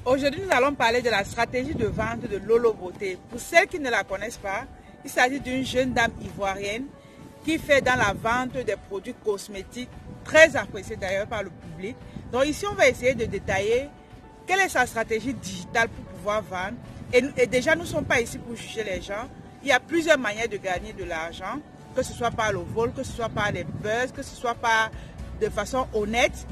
Aujourd'hui, nous allons parler de la stratégie de vente de Lolo Beauté. Pour celles qui ne la connaissent pas, il s'agit d'une jeune dame ivoirienne qui fait dans la vente des produits cosmétiques, très appréciés d'ailleurs par le public. Donc ici, on va essayer de détailler quelle est sa stratégie digitale pour pouvoir vendre. Et déjà, nous ne sommes pas ici pour juger les gens. Il y a plusieurs manières de gagner de l'argent, que ce soit par le vol, que ce soit par les buzz, que ce soit par de façon honnête.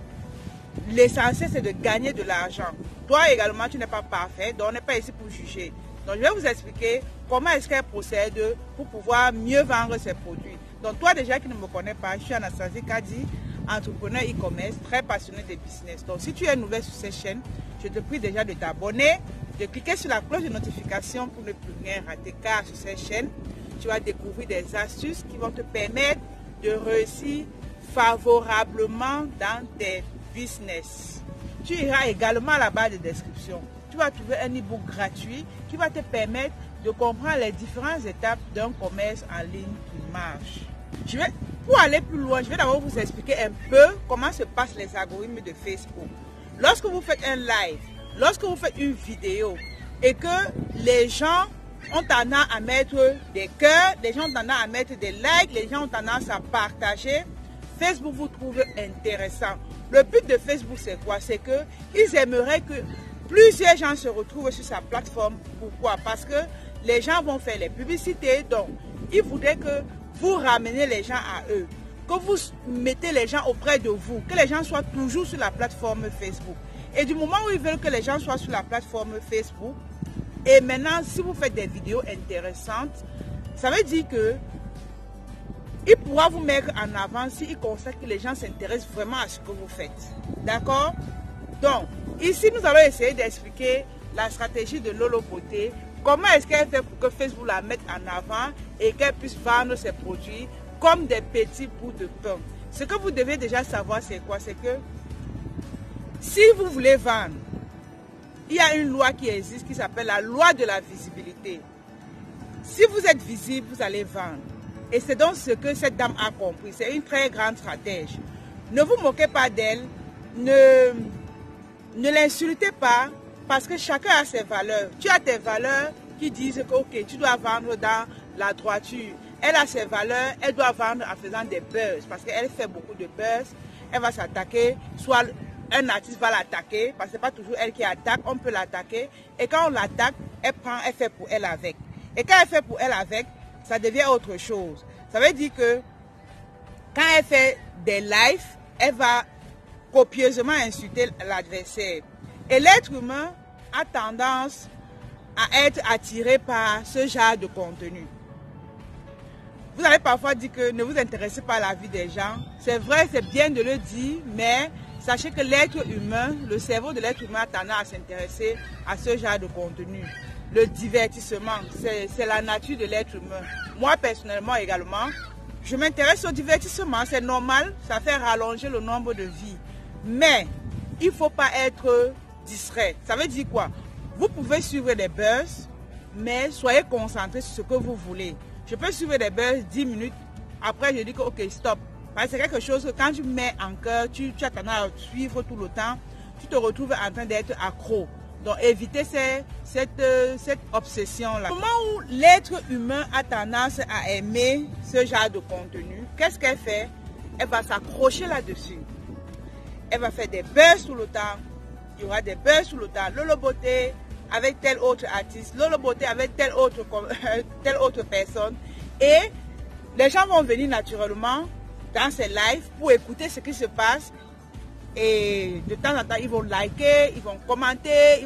L'essentiel, c'est de gagner de l'argent. Toi également, tu n'es pas parfait, donc on n'est pas ici pour juger. Donc je vais vous expliquer comment est-ce qu'elle procède pour pouvoir mieux vendre ses produits. Donc toi déjà qui ne me connais pas, je suis Anastasie Kadi, entrepreneur e-commerce, très passionné de business. Donc si tu es nouvelle sur cette chaîne, je te prie déjà de t'abonner, de cliquer sur la cloche de notification pour ne plus rien rater, car sur cette chaîne, tu vas découvrir des astuces qui vont te permettre de réussir favorablement dans tes business. Tu iras également à la barre de description. Tu vas trouver un e-book gratuit qui va te permettre de comprendre les différentes étapes d'un commerce en ligne qui marche. Pour aller plus loin, je vais d'abord vous expliquer un peu comment se passent les algorithmes de Facebook. Lorsque vous faites un live, lorsque vous faites une vidéo et que les gens ont tendance à mettre des cœurs, les gens ont tendance à mettre des likes, les gens ont tendance à partager, Facebook vous trouve intéressant. Le but de Facebook, c'est quoi? C'est qu'ils aimeraient que plusieurs gens se retrouvent sur sa plateforme. Pourquoi? Parce que les gens vont faire les publicités. Donc, ils voudraient que vous ramenez les gens à eux. Que vous mettez les gens auprès de vous. Que les gens soient toujours sur la plateforme Facebook. Et du moment où ils veulent que les gens soient sur la plateforme Facebook, et maintenant, si vous faites des vidéos intéressantes, ça veut dire que il pourra vous mettre en avant s'il constate que les gens s'intéressent vraiment à ce que vous faites. D'accord? Donc, ici, nous allons essayer d'expliquer la stratégie de Lolo Beauté. Comment est-ce qu'elle fait pour que Facebook la mette en avant et qu'elle puisse vendre ses produits comme des petits bouts de pain. Ce que vous devez déjà savoir, c'est quoi? C'est que si vous voulez vendre, il y a une loi qui existe qui s'appelle la loi de la visibilité. Si vous êtes visible, vous allez vendre. Et c'est donc ce que cette dame a compris. C'est une très grande stratège. Ne vous moquez pas d'elle. Ne l'insultez pas parce que chacun a ses valeurs. Tu as tes valeurs qui disent que ok, tu dois vendre dans la droiture. Elle a ses valeurs, elle doit vendre en faisant des buzz parce qu'elle fait beaucoup de buzz. Elle va s'attaquer, soit un artiste va l'attaquer parce que ce n'est pas toujours elle qui attaque, on peut l'attaquer. Et quand on l'attaque, elle fait pour elle avec. Et quand elle fait pour elle avec, ça devient autre chose. Ça veut dire que quand elle fait des lives, elle va copieusement insulter l'adversaire. Et l'être humain a tendance à être attiré par ce genre de contenu. Vous allez parfois dire que ne vous intéressez pas à la vie des gens. C'est vrai, c'est bien de le dire, mais sachez que l'être humain, le cerveau de l'être humain a tendance à s'intéresser à ce genre de contenu. Le divertissement, c'est la nature de l'être humain. Moi, personnellement également, je m'intéresse au divertissement. C'est normal, ça fait rallonger le nombre de vies. Mais il ne faut pas être distrait. Ça veut dire quoi? Vous pouvez suivre des buzz, mais soyez concentrés sur ce que vous voulez. Je peux suivre des buzz 10 minutes. Après, je dis que ok, stop. Parce que c'est quelque chose que quand tu mets en cœur, tu as tendance à suivre tout le temps, tu te retrouves en train d'être accro. Donc, évitez cette obsession-là. Au moment où l'être humain a tendance à aimer ce genre de contenu, qu'est-ce qu'elle fait? Elle va s'accrocher là-dessus. Elle va faire des buzz tout le temps. Il y aura des buzz tout le temps. Lolo Beauté avec tel autre artiste. Lolo Beauté avec telle autre personne. Et les gens vont venir naturellement dans ces lives pour écouter ce qui se passe. Et de temps en temps, ils vont liker, ils vont commenter,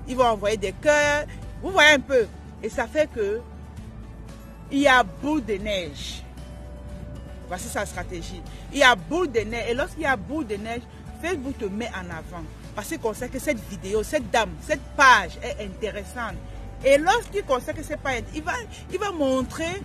ils vont envoyer des cœurs. Vous voyez un peu. Et ça fait que il y a boule de neige. Voici sa stratégie. Il y a boule de neige. Et lorsqu'il y a boule de neige, Facebook te met en avant. Parce qu'il constate que cette vidéo, cette dame, cette page est intéressante. Et lorsqu'il constate que cette page, il va montrer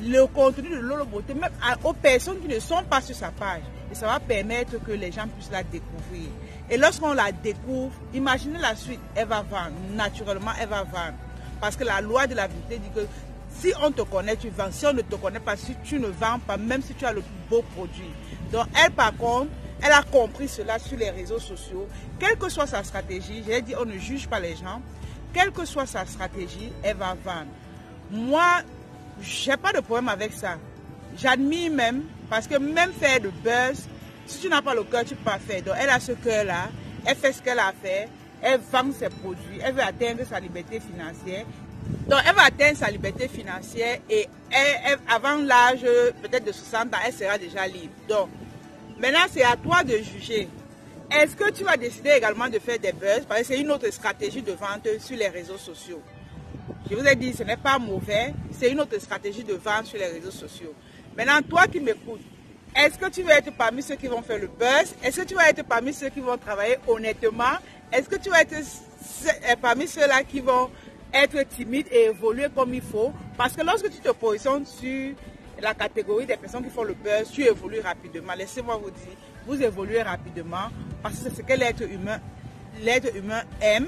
le contenu de Lolo Beauté même aux personnes qui ne sont pas sur sa page. Et ça va permettre que les gens puissent la découvrir. Et lorsqu'on la découvre, imaginez la suite, elle va vendre. Naturellement, elle va vendre. Parce que la loi de la vérité dit que si on te connaît, tu vends. Si on ne te connaît pas, si tu ne vends pas, même si tu as le plus beau produit. Donc elle, par contre, Elle a compris cela sur les réseaux sociaux. Quelle que soit sa stratégie, j'ai dit, on ne juge pas les gens. Quelle que soit sa stratégie, elle va vendre. Moi, je n'ai pas de problème avec ça. J'admire même, parce que même faire de buzz, si tu n'as pas le cœur, tu ne peux pas faire. Donc, elle a ce cœur-là, elle fait ce qu'elle a fait, elle vend ses produits, elle veut atteindre sa liberté financière. Donc, elle va atteindre sa liberté financière et avant l'âge peut-être de 60 ans, elle sera déjà libre. Donc, maintenant, c'est à toi de juger. Est-ce que tu vas décider également de faire des buzz? Parce que c'est une autre stratégie de vente sur les réseaux sociaux. Je vous ai dit, ce n'est pas mauvais, c'est une autre stratégie de vente sur les réseaux sociaux. Maintenant, toi qui m'écoutes, est-ce que tu vas être parmi ceux qui vont faire le buzz? Est-ce que tu vas être parmi ceux qui vont travailler honnêtement? Est-ce que tu vas être parmi ceux-là qui vont être timides et évoluer comme il faut? Parce que lorsque tu te positionnes sur la catégorie des personnes qui font le buzz, tu évolues rapidement. Laissez-moi vous dire, vous évoluez rapidement parce que c'est ce que l'être humain aime.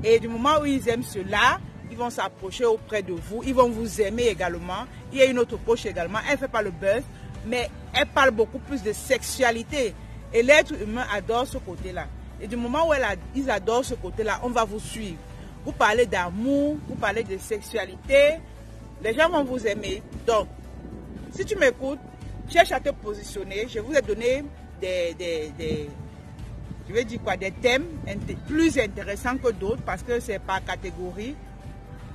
Et du moment où ils aiment cela, ils vont s'approcher auprès de vous, ils vont vous aimer également. Il y a une autre coach également, elle ne fait pas le buzz, mais elle parle beaucoup plus de sexualité. Et l'être humain adore ce côté-là. Et du moment où ils adorent ce côté-là, on va vous suivre. Vous parlez d'amour, vous parlez de sexualité, les gens vont vous aimer. Donc, si tu m'écoutes, cherche à te positionner. Je vous ai donné des thèmes plus intéressants que d'autres parce que c'est par catégorie.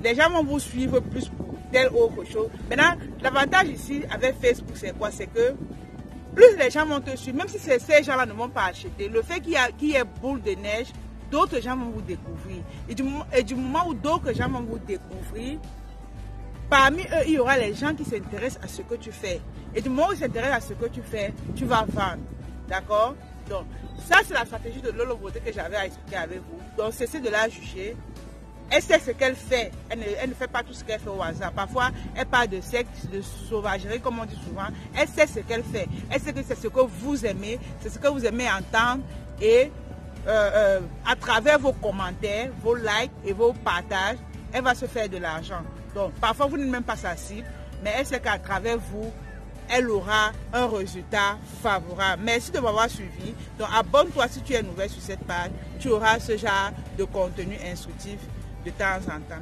Les gens vont vous suivre plus pour telle autre chose. Maintenant, l'avantage ici avec Facebook, c'est quoi? C'est que plus les gens vont te suivre, même si ces gens-là ne vont pas acheter, le fait qu'il y ait boule de neige, d'autres gens vont vous découvrir. Et du moment où d'autres gens vont vous découvrir, parmi eux, il y aura les gens qui s'intéressent à ce que tu fais. Et du moment où ils s'intéressent à ce que tu fais, tu vas vendre. D'accord? Donc, ça, c'est la stratégie de Lolo Beauté que j'avais à expliquer avec vous. Donc, cessez de la juger. Elle sait ce qu'elle fait. Elle ne fait pas tout ce qu'elle fait au hasard. Parfois, elle parle de sexe, de sauvagerie, comme on dit souvent. Elle sait ce qu'elle fait. Elle sait que c'est ce que vous aimez. C'est ce que vous aimez entendre. Et à travers vos commentaires, vos likes et vos partages, elle va se faire de l'argent. Donc, parfois, vous n'êtes même pas sa cible. Mais elle sait qu'à travers vous, elle aura un résultat favorable. Merci de m'avoir suivi. Donc, abonne-toi si tu es nouvelle sur cette page. Tu auras ce genre de contenu instructif de temps en temps.